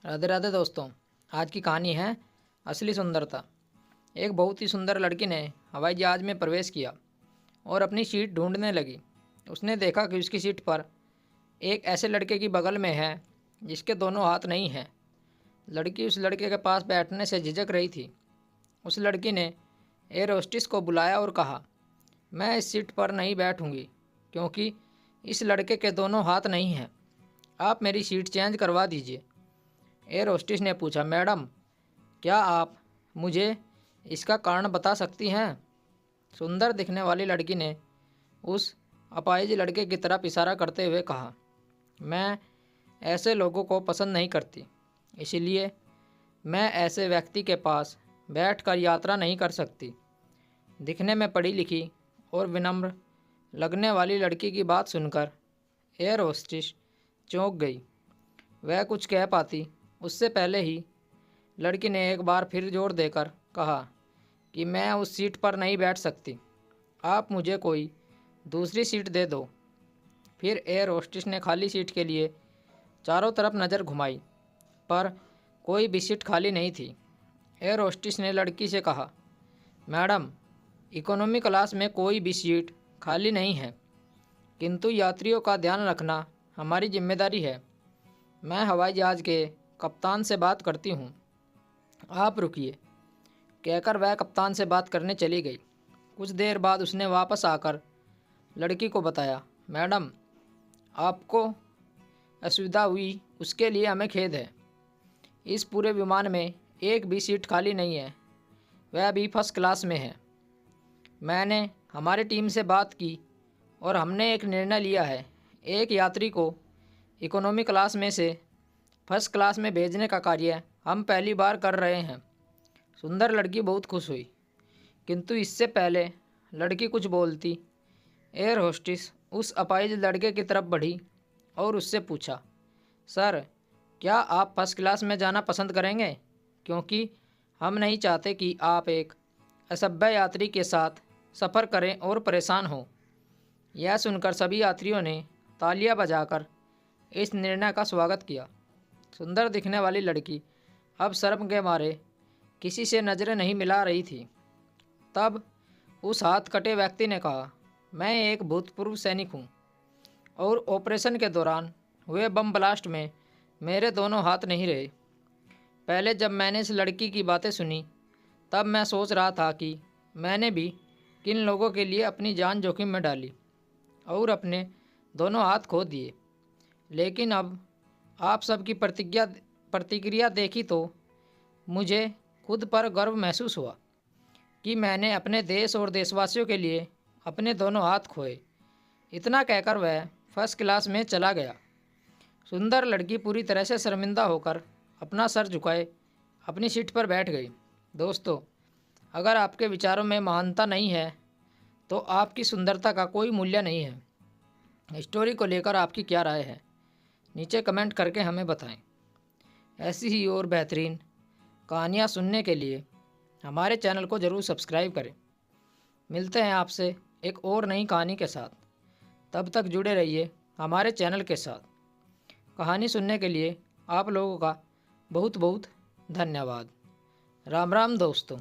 राधे राधे दोस्तों। आज की कहानी है असली सुंदरता। एक बहुत ही सुंदर लड़की ने हवाई जहाज़ में प्रवेश किया और अपनी सीट ढूंढने लगी। उसने देखा कि उसकी सीट पर एक ऐसे लड़के की बगल में है जिसके दोनों हाथ नहीं हैं। लड़की उस लड़के के पास बैठने से झिझक रही थी। उस लड़की ने एयर होस्टेस को बुलाया और कहा, मैं इस सीट पर नहीं बैठूंगी क्योंकि इस लड़के के दोनों हाथ नहीं हैं। आप मेरी सीट चेंज करवा दीजिए। एयर होस्टेस ने पूछा, मैडम, क्या आप मुझे इसका कारण बता सकती हैं? सुंदर दिखने वाली लड़की ने उस अपाहिज लड़के की तरफ इशारा करते हुए कहा, मैं ऐसे लोगों को पसंद नहीं करती, इसलिए मैं ऐसे व्यक्ति के पास बैठकर यात्रा नहीं कर सकती। दिखने में पढ़ी लिखी और विनम्र लगने वाली लड़की की बात सुनकर एयर होस्टेस चौंक गई। वह कुछ कह पाती उससे पहले ही लड़की ने एक बार फिर जोर देकर कहा कि मैं उस सीट पर नहीं बैठ सकती। आप मुझे कोई दूसरी सीट दे दो। फिर एयर होस्टेस ने खाली सीट के लिए चारों तरफ नज़र घुमाई, पर कोई भी सीट खाली नहीं थी। एयर होस्टेस ने लड़की से कहा, मैडम, इकोनॉमी क्लास में कोई भी सीट खाली नहीं है, किंतु यात्रियों का ध्यान रखना हमारी जिम्मेदारी है। मैं हवाई जहाज़ के कप्तान से बात करती हूँ। आप रुकिए, कहकर वह कप्तान से बात करने चली गई। कुछ देर बाद उसने वापस आकर लड़की को बताया, मैडम, आपको असुविधा हुई उसके लिए हमें खेद है। इस पूरे विमान में एक भी सीट खाली नहीं है, वह भी फर्स्ट क्लास में है। मैंने हमारी टीम से बात की और हमने एक निर्णय लिया है। एक यात्री को इकोनॉमी क्लास में से फर्स्ट क्लास में भेजने का कार्य हम पहली बार कर रहे हैं। सुंदर लड़की बहुत खुश हुई, किंतु इससे पहले लड़की कुछ बोलती, एयर होस्टेस उस अपाहिज लड़के की तरफ बढ़ी और उससे पूछा, सर, क्या आप फर्स्ट क्लास में जाना पसंद करेंगे? क्योंकि हम नहीं चाहते कि आप एक असभ्य यात्री के साथ सफ़र करें और परेशान हों। यह सुनकर सभी यात्रियों ने तालियां बजाकर इस निर्णय का स्वागत किया। सुंदर दिखने वाली लड़की अब शर्म के मारे किसी से नज़रें नहीं मिला रही थी। तब उस हाथ कटे व्यक्ति ने कहा, मैं एक भूतपूर्व सैनिक हूँ और ऑपरेशन के दौरान हुए बम ब्लास्ट में मेरे दोनों हाथ नहीं रहे। पहले जब मैंने इस लड़की की बातें सुनी तब मैं सोच रहा था कि मैंने भी किन लोगों के लिए अपनी जान जोखिम में डाली और अपने दोनों हाथ खो दिए। लेकिन अब आप सबकी प्रतिक्रिया देखी तो मुझे खुद पर गर्व महसूस हुआ कि मैंने अपने देश और देशवासियों के लिए अपने दोनों हाथ खोए। इतना कहकर वह फर्स्ट क्लास में चला गया। सुंदर लड़की पूरी तरह से शर्मिंदा होकर अपना सर झुकाए अपनी सीट पर बैठ गई। दोस्तों, अगर आपके विचारों में महानता नहीं है तो आपकी सुंदरता का कोई मूल्य नहीं है। स्टोरी को लेकर आपकी क्या राय है, नीचे कमेंट करके हमें बताएं। ऐसी ही और बेहतरीन कहानियाँ सुनने के लिए हमारे चैनल को ज़रूर सब्सक्राइब करें। मिलते हैं आपसे एक और नई कहानी के साथ। तब तक जुड़े रहिए हमारे चैनल के साथ। कहानी सुनने के लिए आप लोगों का बहुत बहुत धन्यवाद। राम राम दोस्तों।